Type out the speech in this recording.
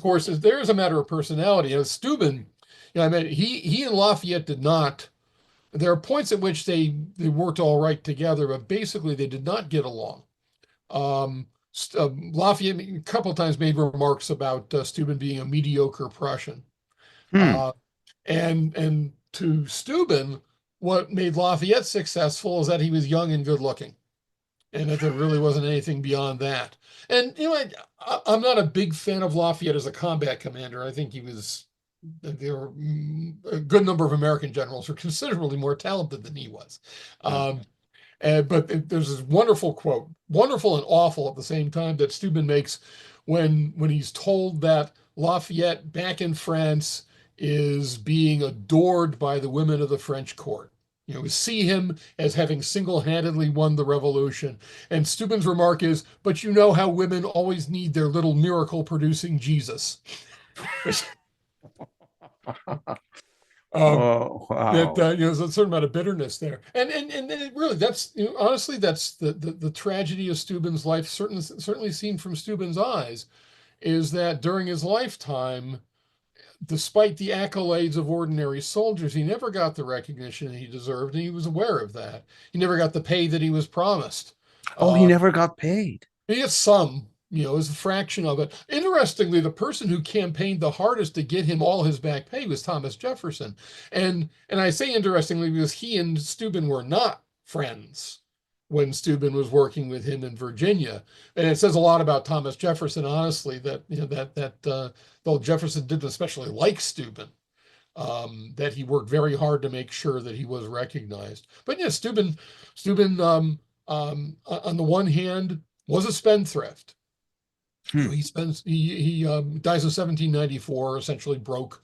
course, there is a matter of personality. Steuben, I mean, he and Lafayette did not. There are points at which they worked all right together, but basically they did not get along. Lafayette a couple of times made remarks about Steuben being a mediocre Prussian. Hmm. Uh, and to Steuben, what made Lafayette successful is that he was young and good looking, and that there really wasn't anything beyond that. And I'm not a big fan of Lafayette as a combat commander. I think he was there were a good number of American generals who are considerably more talented than he was. Yeah. Um, but there's this wonderful quote, wonderful and awful at the same time, that Steuben makes when he's told that Lafayette back in France is being adored by the women of the French court. We see him as having single-handedly won the revolution. And Steuben's remark is, but you know how women always need their little miracle-producing Jesus. um, Oh, that wow. there's a certain amount of bitterness there, and it really, that's honestly, that's the tragedy of Steuben's life. Certainly seen from Steuben's eyes, is that during his lifetime, despite the accolades of ordinary soldiers, he never got the recognition he deserved, and he was aware of that. He never got the pay that he was promised. Oh, he Uh, never got paid. he gets some, as a fraction of it. Interestingly, the person who campaigned the hardest to get him all his back pay was Thomas Jefferson. And I say interestingly because he and Steuben were not friends when Steuben was working with him in Virginia. And it says a lot about Thomas Jefferson, honestly, that though Jefferson didn't especially like Steuben, that he worked very hard to make sure that he was recognized. But yeah, Steuben, on the one hand, was a spendthrift. Hmm. He dies in 1794, essentially broke,